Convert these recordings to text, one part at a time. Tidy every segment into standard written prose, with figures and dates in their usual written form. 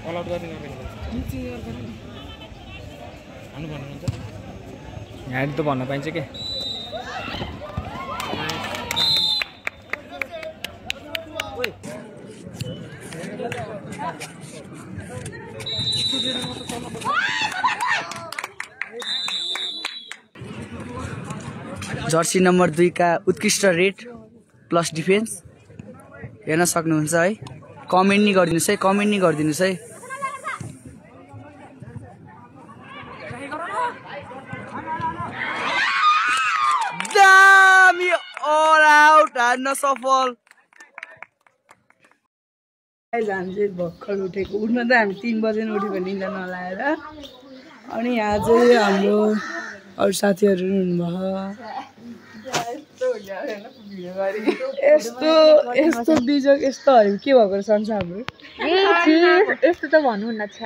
All out गर्ने भन्नु भन्नुहुन्छ यहाँ त भन्न पाइन्छ के जर्सी नम्बर 2 का उत्कृष्ट रेट प्लस डिफेन्स हेर्न सक्नुहुन्छ है कमेन्ट नि गरिदिनुस् है कमेन्ट नि गरिदिनुस् है दामी ऑल आउट हान्न सफल जान्छ भर्खर उठेको उठ्न त हामी 3 बजे उठेको निन्दा नलाएर अनि यहाँ चाहिँ हाम्रो अरु साथीहरु हुनुभयो यस्तो बिजोग यस्तोहरु के भएको सन्छ हाम्रो यस्तो त भन्नुहुन्न छ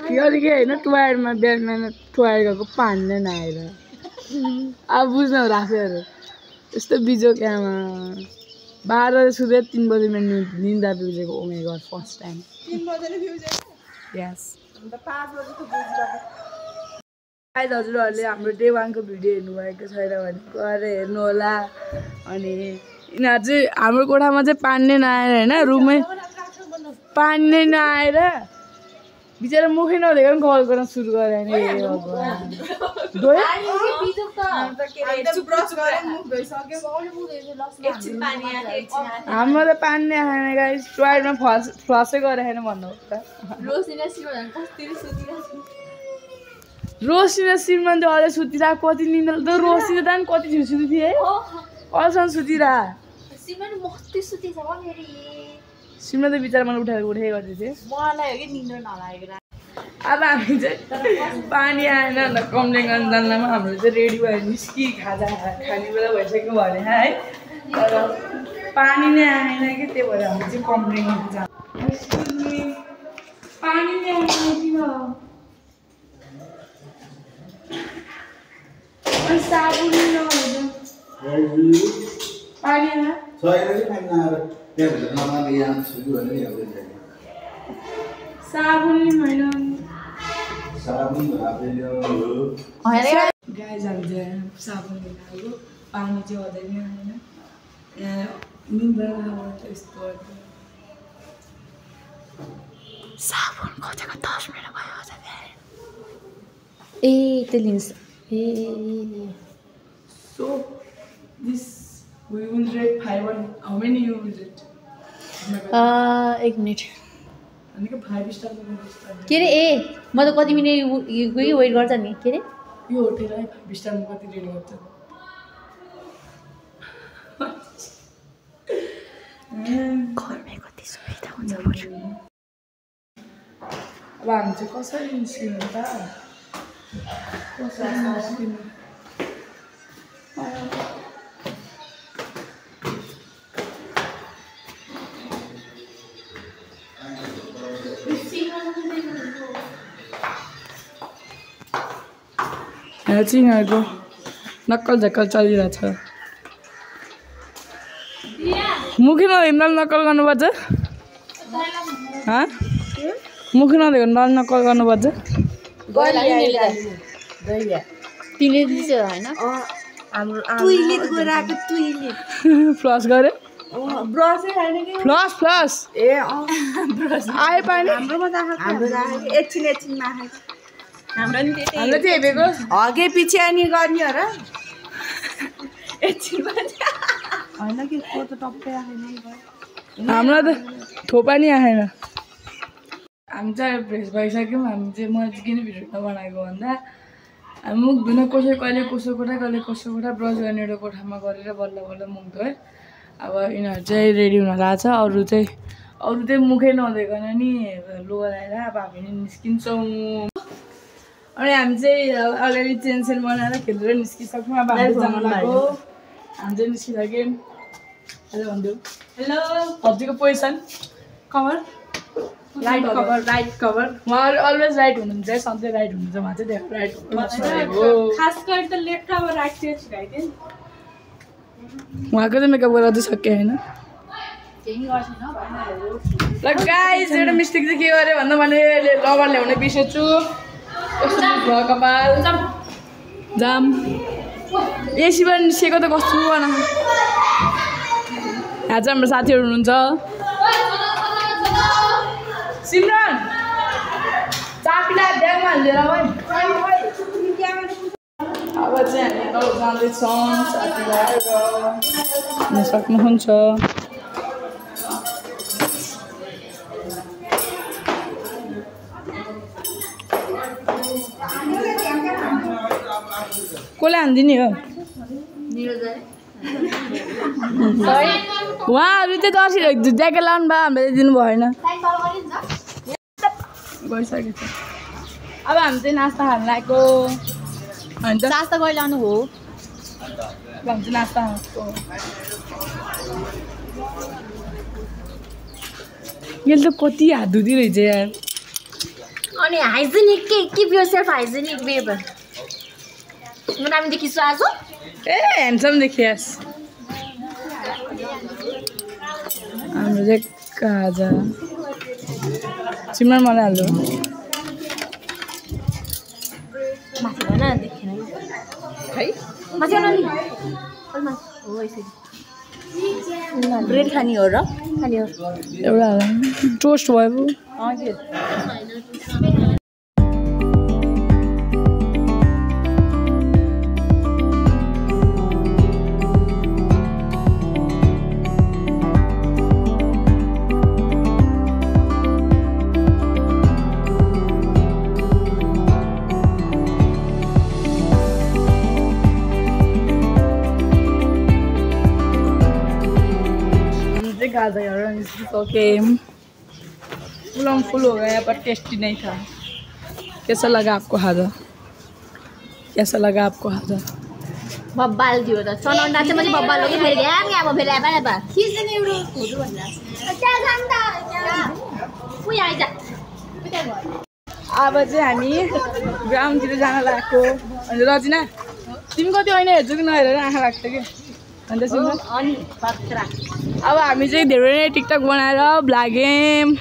के हैन टुवायरमा बिहान टुवायर गएको पानी नआएर अब बुझ्नु राखेहरु यस्तो बिजोग आमा 12 सुते 3 बजे निन्दा पुगेको oh my god first time 3 बजे नै पुगेको यस अन्त 5 बजे त बुझिरहेको गाइस हजुरहरुले हाम्रो डे 1 को भिडियो हेर्नु भएको छैन भने गएर हेर्नु होला अनि यिनीहरु चाहिँ हाम्रो कोठामा चाहिँ पानी नै नआएर हैन रुममै पानी नै नआएर बिचारा मुखै नदेखेर कल गर्न सुरु गरे नि भगवान दोय हाम्रो त पानी नै आएन गाइस टोयलेटमा फ्लसै गरेन भन्नु त रोसिना सिमन त अझै सुतिरा कति निन्दा त रोसिना त कति छिटो सुति थिए अलसन सुतिरा सिमन मस्ती सुति छ फेरि सिमन त बिचारा मलाई उठाएर गर्दै थिए मलाई हो कि निन्द्रा नलागेको अब हामी चाहिँ पानी आएन न कम्प्लेन गर्न जान्नमा हाम्रो चाहिँ रेडी भयो निस्कि खाजा खाने बेला भइसक्यो भने है तर पानी नै आएन कि त्यही भएर हामी चाहिँ कम्प्लेन गर्न जान्छ पानी नै आएन किन अनि साबुन नहुँदैन पानी आएन साबुन नि छैन गाइस हामी चाहिँ साबुन लिन आएको पानी चाहिँ हुँदैन हैन यहाँ निन्द्रा यस्तो साबुन खोजेको 10 मिनेट भयो अझै ए त्यो लिन्छ ए so this we will rate 5 on how many you will rate 1 minute अनि के 5 स्टार के रे ए म त कति मिनेट वेट गर्छ नि के रे यो होटललाई 5 स्टार मा कति रेट गर्छ घरमै कति सुविधा हुन्छ बरु अब हामी चाहिँ कसरी निस्किनु त कसरी निस्किनु यहाँ चाहिँ यहाँको नक्कल झक्कल चलिरहेछ मुखी नदेख्दा नक्कल गर्नुपर्छ मुखी नदेख्दा नक्कल गर्नुपर्छ फ्लस गरे फ्लस ए आए पानी हाम्रो चाहिँ हेरेको हगे पछि अनि गर्ने हो र होइन कि त टप्पै आएन हाम्रो त थोपा नि आएन हामी चाहिँ फ्रेस भइसक्यौँ हामी चाहिँ म किन भिडियो नबनाएको भन्दा हामी मुख धुन कहिले कसो कोठा ब्रस गर्ने एउटा कोठामा गरेर बल्ल बल्ल मुख धोएँ अब यिनीहरू चाहिँ रेडी हुन लाग्छ अरू चाहिँ मुखै नदेखाउन नि लोगर आएर अब हामी निस्किन्छौँ अनि हामी चाहिँ अगाडि चेन्सेन बनाएर खेलेर निस्किसक्यौँ अब हामी जान लाग्यो हामी चाहिँ निस्किसक्यौँ हेलो भनिदेऊ हेलो हजुरको पोजिसन कभर राइट कभर उहाँहरू अलवेज राइट हुनुहुन्छ सधैँ राइट हुनुहुन्छ उहाँ चाहिँ त्यहाँ राइट खास गरी त लेफ्ट अब राइट चाहिँ छुटाइदिएँ उहाँको चाहिँ मेकअप गरेर चाहिँ सक्यो होइन ल गाइस एउटा मिस्टेक चाहिँ के गरे भन्दा मैले रबर ल्याउने बिर्सेछु कस्तो भयो कपाल जाम एसी पनि निस्केको त कस्तो भन यहाँ चाहिँ हाम्रो साथीहरू हुनुहुन्छ सिमरन चापिला ड्याङमा हालिदिएर अब चाहिँ हामी तल जाँदैछौँ साथीभाइ र सक्नुहुन्छ कसले हानिदिने हो उहाँहरू चाहिँ दर्शी ज्याकेट लाउनु भयो हामीले दिनु भएन गइसकेको छ अब हामी चाहिँ नास्ता खानु लागेको होइन त नास्ता गएर लानु हो हामी चाहिँ नास्ता खाएको यसले त कति हात धुँदिरहेछ यार अनि hygienic keep yourself hygienic babe म नाम देखिसु आज ए ह्यान्डसम देखियास हाम्रो चाहिँ काजा सिमरन मलाई हाल्नु माथि भन देखेन है माथि भन नि हो यसरी ब्रेड खानी हो र खानी हो एउटा टोस्ट भयो हजुर गाजर ओके फुल फुल हो गया पर टेस्टी नहीं था कैसा लगा आपको खाजा कैसा लगा आपको खाजा बब्बाल थियो त चनाउन चाहिँ मैले बब्बाल हो कि फेरि ग्याम ग्याम फेरि आबा आबा खिच्ने एउटा फोटो भन्ला त्यहाँ जाम त उही आइज अब चाहिँ हामी ग्राउन्डतिर जान लागेको अनि रजिना तिमी कति होइन हेर्छौ कि नहेरेर आँखा लाग्छ कि अन्त सिमरन अनि पत्रा अब हामी चाहिँ धेरै नै टिकटक बनाएर भ्लगेम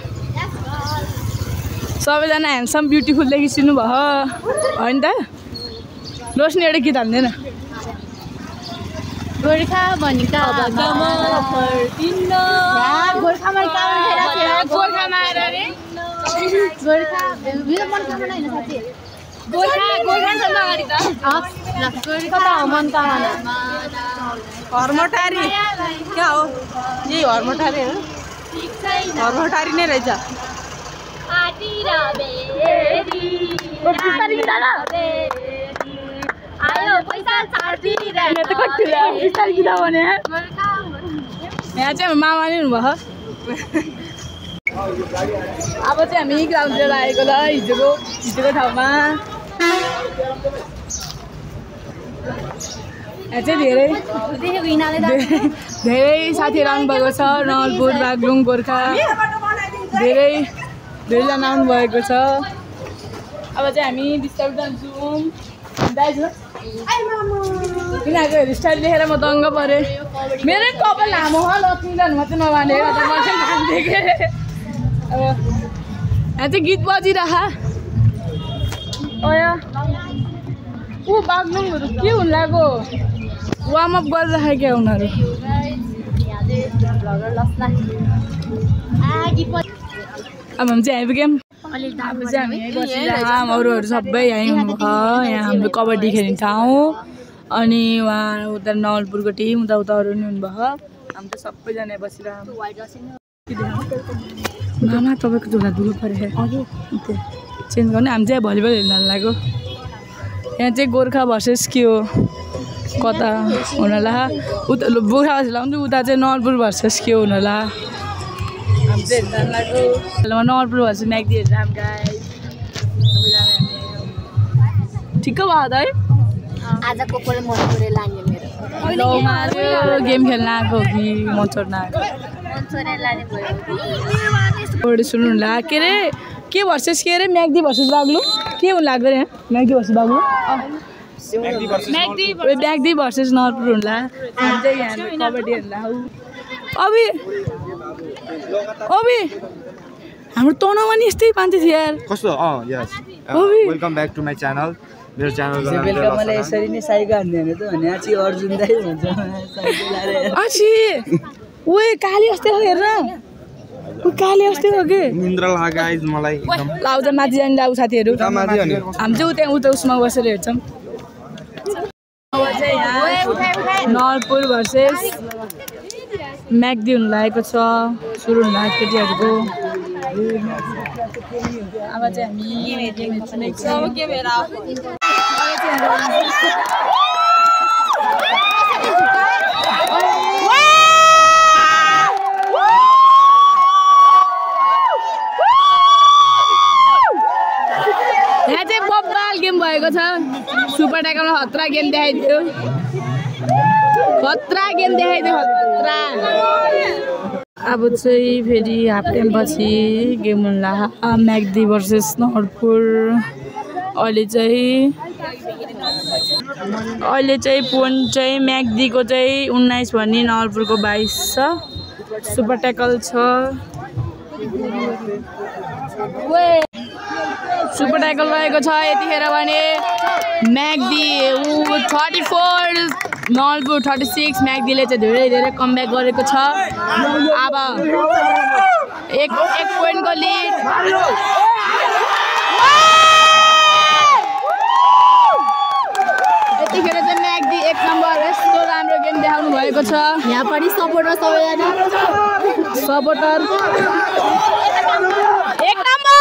सबैजना ह्यान्डसम ब्युटिफुल देखिसिनु भयो होइन त रोशनी एउटा गीत हाल्दैन गोर्खा भनेका गोर्खामा गोर्खामा आएर रे गोर्खा मेरो मनकामना होइन साथी गोर्खा गोर्खासँग अगाडि त गोर्खा मनकामना हर्मटारी क्या हो यही हर्मटारी हो हर्मटारी नै रहेछ आयो पैसा भने यहाँ चाहिँ मामा नै हुनुभयो अब चाहिँ हामी ग्राउन्डतिर लागेको ल हिजोको ठाउँमा यहाँ चाहिँ धेरै साथीहरू आउनुभएको छ नवलपुर बागलुङ गोर्खा धेरैजना आउनुभएको छ अब चाहिँ हामी बिस्तारै जान्छौँ दाइजु यिनीहरूको हेयरस्टाइल देखेर म दङ्ग परेँ मेरै कपाल लामो हो लक्ष्मीजन मात्रै नभने अब यहाँ चाहिँ गीत बजिरह ऊ बागलुङहरू के हुन लाग्यो वार्मअप गरिराखेको क्या उनीहरू अब हामी चाहिँ आइपुग्यौँ अब चाहिँ हामी यहीँ बसिरहेको अरूहरू सबै यहीँ हुनुभयो यहाँ हाम्रो कबड्डी खेल्ने ठाउँ अनि उहाँ उता नवलपुरको टिम उता अरू नि हुनुभयो हामी त सबैजना बसिरहेको मामा तपाईँको झोला धुलो परेको चेन्ज गर्ने हामी चाहिँ भलिबल हेर्न लाग्यो यहाँ चाहिँ गोर्खा भर्सेस के हो कता हुनला उता गोर्खा लाउँछु उता चाहिँ नवलपुर भर्सेस के हो हुनला हामी चाहिँ हेर्न लाग्यो नवलपुर भर्सेस म्याग्दी हेरेर हामी गाई ठिक्क भयो त है आजको मन परे लाग्यो मेरो गेम खेल्न आएको कि मचोर्न आएको सुन्नु के अरे के भर्सेस के अरे म्याग्दी भर्सेस बाग्लु के हुन लाग्दो यहाँ म्याग्दी भर्सेस बाग्लु म्याग्दी भर्सेस नवलपुर हुन्ला हामी चाहिँ यहाँ कबड्डी हेर्ला अभि हाम्रो तनाउमा नि यस्तै मान्छे थियो यार कस्तो यस ओबी। Welcome back to my channel मेरो च्यानलको नाम बेलुका मलाई यसरी नै साइको हान्ने भने त भने आछि अर्जुन दाइ भन्छ साइको लाएर आछि ओए काली अस्ति हो हेर ओ काली अस्ति हो के निन्द्रा लाग्यो गाइस मलाई एकदम लाउजा माथि जाने लाउ साथीहरू माथि अनि हामी चाहिँ उता उता उसमा बसेर हेर्छौँ अब चाहिँ यहाँ नलपुर भर्सेस म्याग्दी हुनु लागेको छ सुरु हुनु लागेको केटीहरूको अब चाहिँ हामी यहाँ चाहिँ बब्बाल गेम भएको छ सुपर ट्याकलमा खतरा गेम देखाइदियो खतरा अब चाहिँ फेरि हाफ टाइम पछि गेम हुन्ला म्याग्दी भर्सेस नलपुर अहिले चाहिँ पोइन्ट चाहिँ म्याग्दीको चाहिँ 19 भने नलपुरको 22 छ सुपर ट्याकल छ सुपर ट्याकल रहेको छ यतिखेर भने म्याग्दी 34 नलपुर 36 म्याग्दीले चाहिँ धेरै कमब्याक गरेको छ अब एक पोइन्टको लिड यतिखेर चाहिँ म्याग्दी 1 नम्बर यस्तो राम्रो गेम देखाउनु भएको छ यहाँ पनि सपोर्टर सबैजना सपोर्टर 1 नम्बर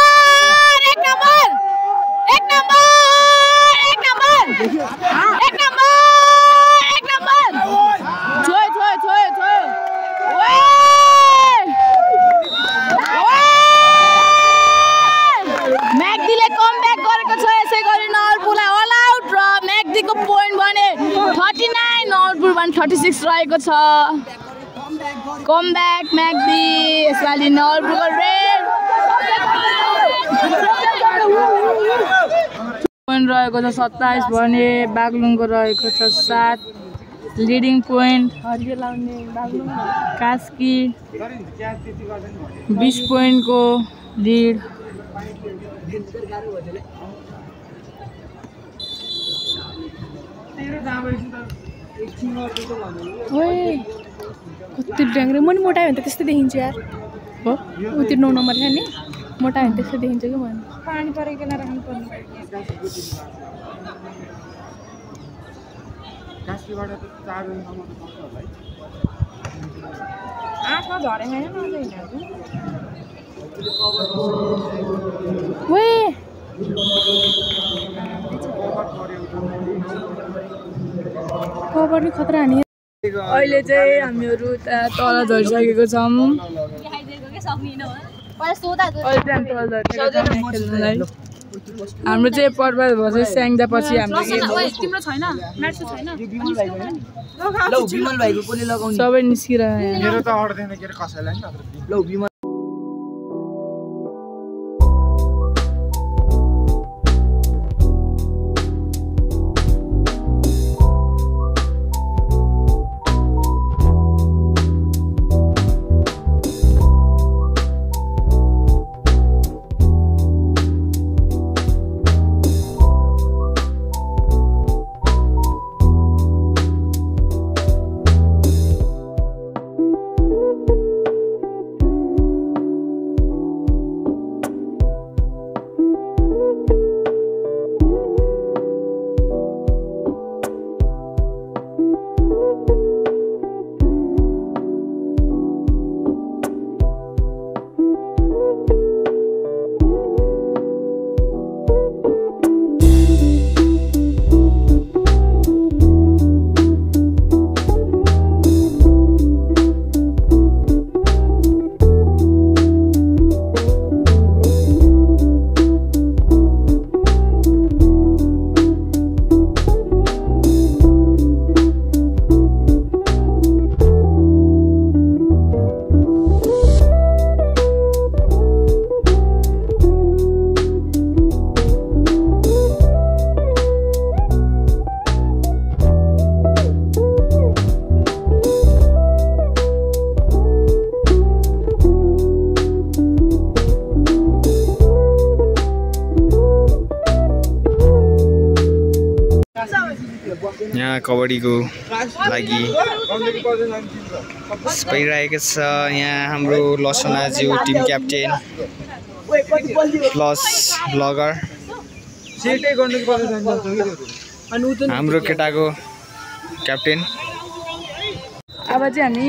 छोय म्याग्दीले कमब्याक गरेको छ यसै गरी नलपुरलाई अल आउट र म्याग्दीको पोइन्ट भने 39 नलपुर भने 36 रहेको छ कमब्याक म्याग्दी यसपालि नलपुरको रेड पोइन्ट रहेको छ 27 भने बागलुङको रहेको छ 7 लिडिङ पोइन्ट कास्की 20 पोइन्टको लिड कति ड्याङ्ग्रे म नि मोटायो भने त त्यस्तै देखिन्छ यार हो उति 9 नम्बर छ नि मोटायो भने त्यस्तै देखिन्छ कि मैले पानी परेको राख्नु पर्ने कास्कीबाट त 4 दिनसम्म त सक्छ होला है 8 मा झरे हैन ओए कभर नि खतरा हानि अहिले चाहिँ हामीहरू तल झरिसकेको छौँ हाम्रो चाहिँ पर्वत भएपछि स्याङ्दा पछि हाम्रो तिम्रो छैन म्याट्सो छैन लौ विमल भाइको कोले लगाउने सबै निस्किरह्यो मेरो त अड्दैन के रे कसैलाई नि लौ विमल यहाँ कबड्डीको लागि भइरहेको छ। यहाँ हाम्रो लसनाज्यू टिम क्याप्टेन प्लस ब्लगर हाम्रो केटाको क्याप्टेन। अब चाहिँ हामी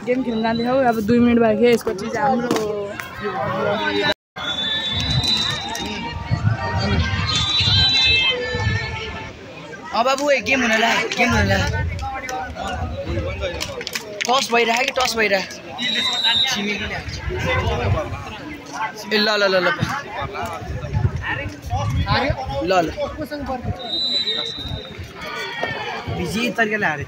गेम खेल्न जाँदैछौँ। अब 2 मिनट बाँकी छ। यसको चाहिँ हाम्रो अब गेम हुन लाग्यो। टस भइरहेको कि टस भइरहेको ए ल ल ल ल ल ल बिजी तरिकाले हारे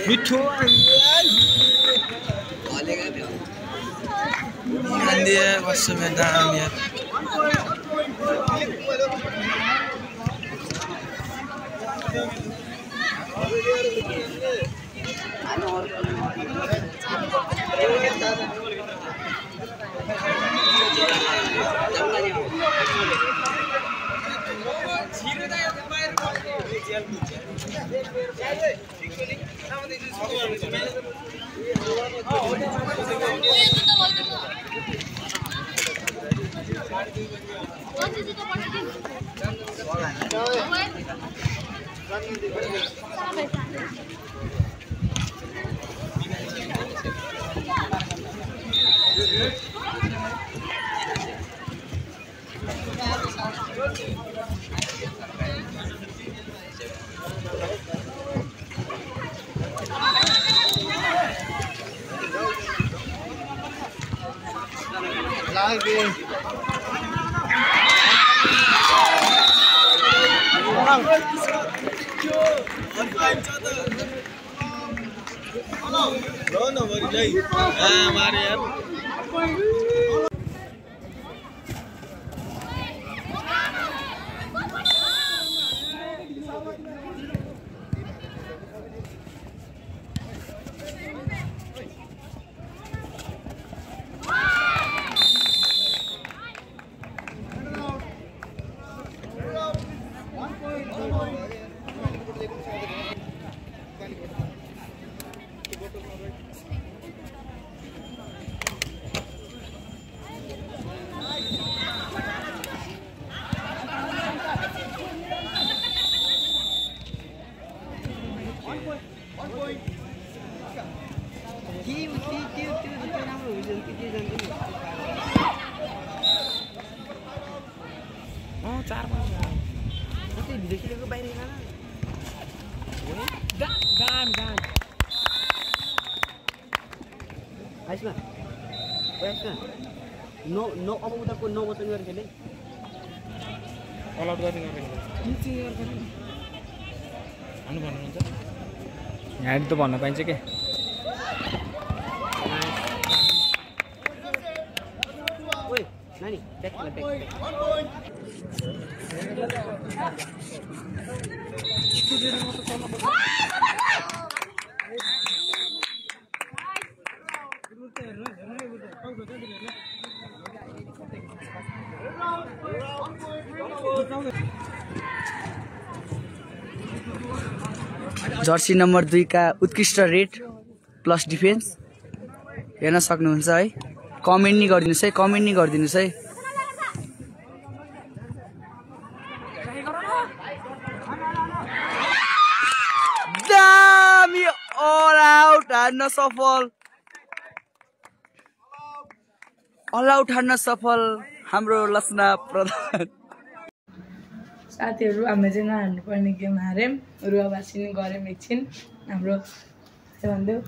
मिठो नो अब उताको 9 बजे गरेर खेले अल आउट गर्ने हान्नु भन्नुहुन्छ यहाँ त भन्न पाइन्छ के ओइ नानी ब्याक जर्सी नम्बर 2 का उत्कृष्ट रेट प्लस डिफेन्स हेर्न सक्नुहुन्छ है। कमेन्ट नि गरिदिनुस् है, कमेन्ट नि गरिदिनुस् है। दामी अल आउट हान्न सफल, अल आउट हान्न सफल हाम्रो लसना प्रधान। साथीहरू हामीले चाहिँ नहार्नुपर्ने गेम हार्यौँ रुवाबासी नि गऱ्यौँ एकछिन हाम्रो के भन्थ्यो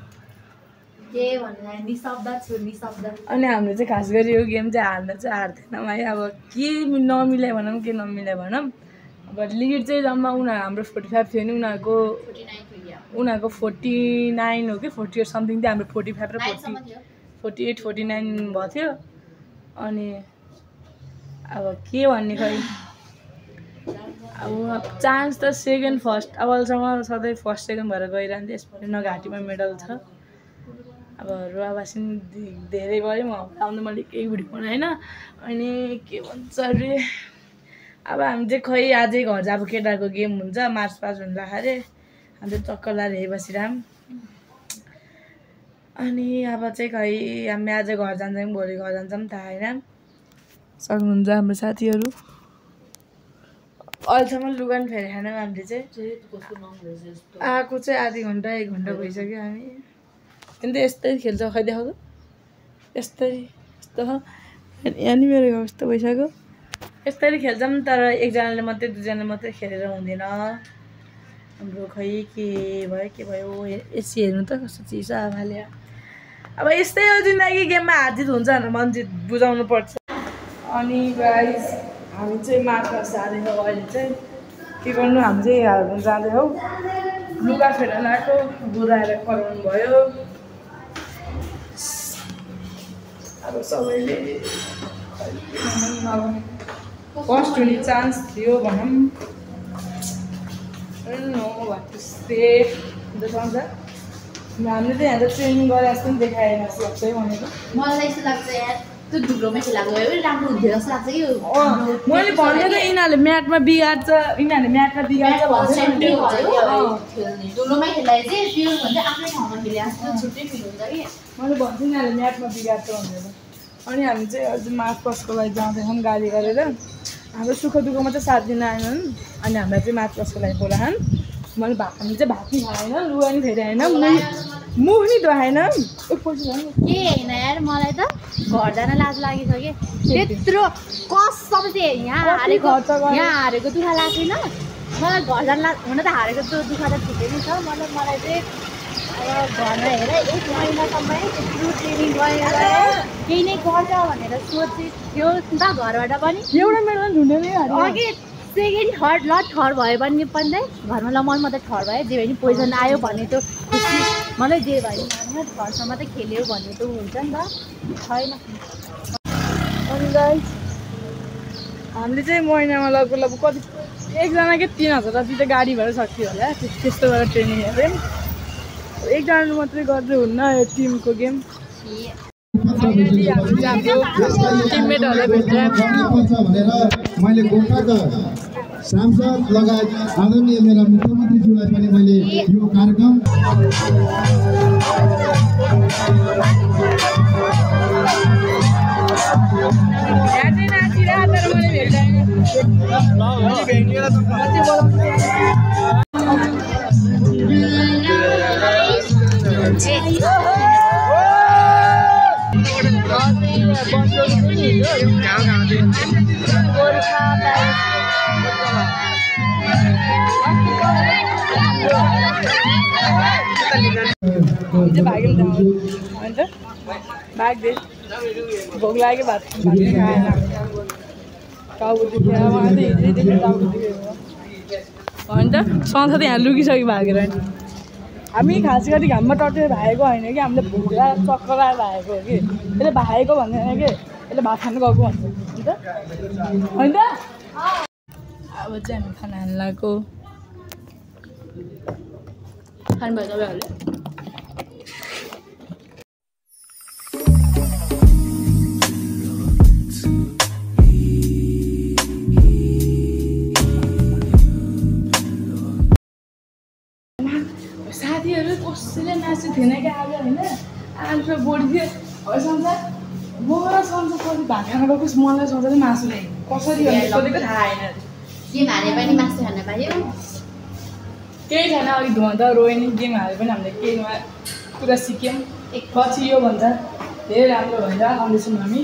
अनि हामीले चाहिँ खास गरी यो गेम चाहिँ हार्दा चाहिँ हार्दैनौँ है अब के नमिलाइ भनौँ के नमिलाइ भनौँ अब लिड चाहिँ जम्मा उनीहरू हाम्रो 45 थियो नि उनीहरूको 49 हो कि 40 और समथिङ थियो हाम्रो 45 र 48 49 भएको थियो अनि अब के भन्ने खै अब चान्स त सेकेन्ड फर्स्ट अबसम्म सधैँ फर्स्ट सेकेन्ड भएर गइरहन्थ्यो यसपालि न घाँटीमा मेडल छ अब रुवाबासी धेरै गऱ्यौँ आउँदा मैले केही भिडियो बनाएन अनि के भन्छ अरे अब हामी चाहिँ खै आजै घर जा अब केटाहरूको गेम हुन्छ मार्च पास हुनु लाग्यो हामी चाहिँ चक्कर लाएर हेरि बसिरहौँ अनि अब चाहिँ खै हामी आज घर जान्छौँ भोलि घर जान्छौँ थाहा होइन सक्नुहुन्छ हाम्रो साथीहरू अहिलेसम्म लुगा पनि फेरि खाएनौँ हामीले चाहिँ आएको चाहिँ आधी घन्टा 1 घन्टा भइसक्यो हामी अन्त यस्तै खेल्छ खै देखाउँछ यस्तै यस्तो यहाँ नि मेरो गाउँ यस्तो भइसक्यो यस्तरी खेल्छौँ तर एकजनाले मात्रै दुईजनाले मात्रै खेलेर हुँदैन हाम्रो खै के भयो यसो हेर्नु त कस्तो चिसो आमाले अब यस्तै हो जिन्दगी गेममा हारजित हुन्छ भनेर मान्छे बुझाउनु पर्छ अनि गाइस हामी चाहिँ मार्च जाँदैछौँ अहिले चाहिँ के गर्नु हामी चाहिँ हाल्नु जाँदैछौँ लुगा फेर्न लगाएको बुढाएर कराउनु भयो अब सबैले फर्स्ट हुने चान्स थियो भनौँ हामीले चाहिँ यहाँ त ट्रेनिङ गरेर जस्तो पनि देखाएन जस्तो भनेको मलाई यस्तो लाग्छ यार त्यो धुलोमा खेलाएको भए पनि राम्रो हुन्थ्यो जस्तो लाग्छ कि मैले भने त यिनीहरूले म्याटमा बिगार्छ यिनीहरूले म्याटमा बिगार्छ धुलोमै खेलाए चाहिँ त्यो भन्छ आफ्नै ठाउँमा खेले जस्तो छुट्टै फिल हुन्छ कि मैले भन्छु यिनीहरूले म्याटमा बिगार्छ भनेर अनि हामी चाहिँ अझ मार्च पासको लागि जाँदैछौँ गाडी गरेर हाम्रो सुख दुःखमा चाहिँ साथ दिन आएनन् अनि हामीलाई चाहिँ मार्च पासको लागि बोलाएन मैले हामी चाहिँ भात नि खाएन लुगा नि फेरि आएन मुख नि धुवाएन के होइन यार मलाई त घर जान लाज लागिसक्यो त्यत्रो कसम चाहिँ यहाँ हारेको दुःख लाग्दैन मलाई घर जान हुन त हारेको त्यो दुःख त ठिकै नै छ मलाई चाहिँ अब घरमा हेर 1 महिनासम्म त्यत्रो ट्रेनिङ गरेर केही नै गर्छ भनेर सोचेको नि त घरबाट पनि एउटा मेडल ढुन्डेरै अघि सेकेन्ड थर्ड थर्ड भयो भने पनि घरमा ल म त थर्ड भयो जे भए पनि पोजिसन आयो भने त्यो खुसी मलाई जे भयो भने थर्डसम्म त खेल्यो भन्ने त हुन्छ नि त छैन अनि गाइस हामीले चाहिँ महिनामा लगभग कति एकजनाकै 3000 जति त गाडी भएर सक्थ्यो होला त्यस्तो गरेर ट्रेनिङ हेर्यौँ एकजना मात्रै गर्दै हुन्न यो टिमको गेम टिममेटहरूलाई भेटेर मैले गोकाका सांसद लगायत आदरणीय मेरा मुख्यमन्त्रीज्यूलाई पनि मैले यो कार्यक्रम भाग्दे भोक लाग्यो भात खाएन टाउको दुख्यो उहाँ चाहिँ हिजोदेखि टाउको दुख्यो होइन त सन्च त यहाँ लुकिसक्यो भागेर हामी खास गरी घाममा टटेर भागेको होइन कि हामीले भुक्ला चक्कर आएर भागेको हो कि यसले भागेको भन्दैन कि यसले भात खानु गएको भन्छ होइन त अब चाहिँ हामी खाना खानु लगाएको खानुभयो तपाईँहरूले साथीहरू कसैले मासु थिएन कि आज होइन आलु बोडी थियो सन्च म र सन्च कति भात खान गएको मलाई सन्चले मासु ल्यायो कसरी सोधेको थाहा होइन गेम हारे पनि मासु खान पायो केही छैन अघि धुवा त रोएन गेम हारे पनि हामीले केही कुरा सिक्यौँ पछि यो भन्छ धेरै राम्रो भएर आउँदैछौँ हामी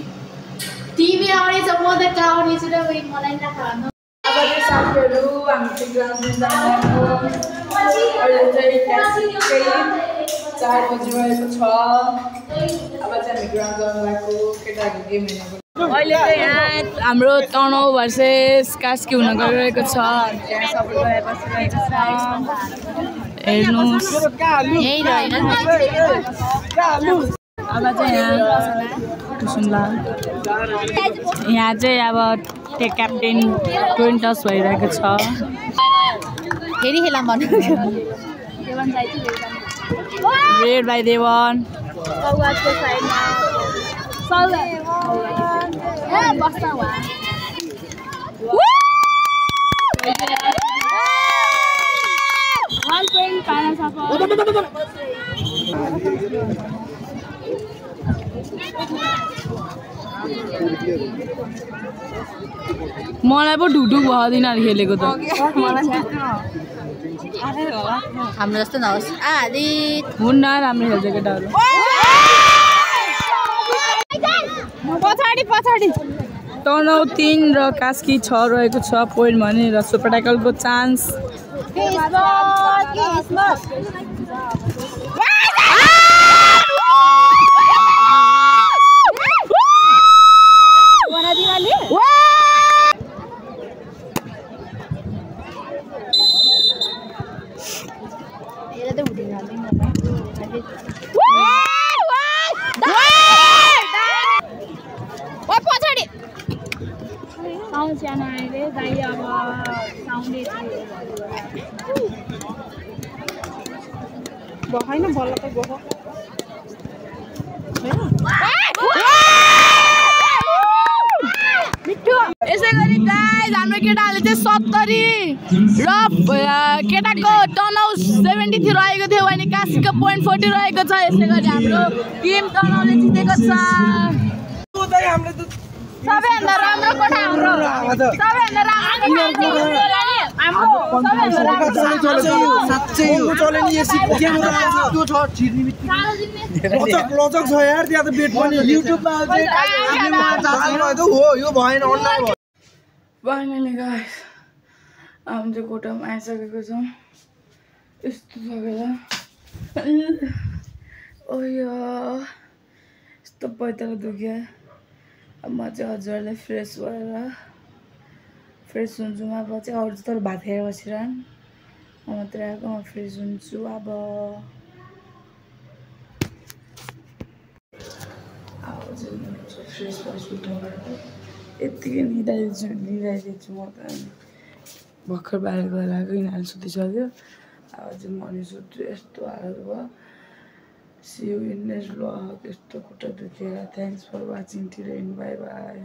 तिमी आउनेछ म त कहाँ आउनेछु र मलाई नखानु अब चाहिँ साथीहरू हामी चाहिँ ग्राउन्डमा जानु अहिले चाहिँ केही 4 बजी भएको छ। अब चाहिँ हामी ग्राउन्ड जानु लागेको केटाहरूको गेम हेर्नको। अहिले चाहिँ यहाँ हाम्रो तनहु भर्सेस कास्की हुन गइरहेको छ। त्यहाँ सपोर्ट गरेर बसिरहेको छ। हेर्नुहोस् अब चाहिँ यहाँ चाहिँ अब त्यो क्याप्टेन टस भइरहेको छ। फेरि खेला भन्नु रेड बाई देवन मलाई पो ढुकढुक भयो दिनहरू खेलेको त हाम्रो जस्तो नहोस् हुन्न राम्रो खेल्छ केटाहरू। पछाडि तनहु 3 र कास्की 6 रहेको छ पोइन्ट भने र सुपर ट्याकलको चान्स। होइन बल्ल त गयो यसै गरी गाइस हाम्रो केटाहरूले चाहिँ 70 र केटाको तनहु 73 रहेको थियो भने कास्कीको पोइन्ट 40 रहेको छ। यसै गरी हाम्रो टिम तनहुले जितेको छ। सबैभन्दा राम्रो कोठा हाम्रो सबैभन्दा राम्रो फाइनली गाइस हामी चाहिँ कोठामा आइसकेको छौँ। यस्तो छ बेला यस्तो पैताला दुख्यो। अब म चाहिँ हजुरलाई फ्रेस भएर फ्रेस हुन्छु। म अब चाहिँ अरू त भात खाएर बसिरहन् म मात्रै आएको म फ्रेस हुन्छु। अब चाहिँ फ्रेस भएपछि यत्तिकै निदाइदिन्छु म त भर्खर बाहिर गएर आएको यिनीहरू सुतिसक्यो। अब चाहिँ म नि सुत्छु। यस्तो हालत भयो। See you in next vlog. यस्तो खुट्टा दुखेर। Thanks for watching till end. Bye bye.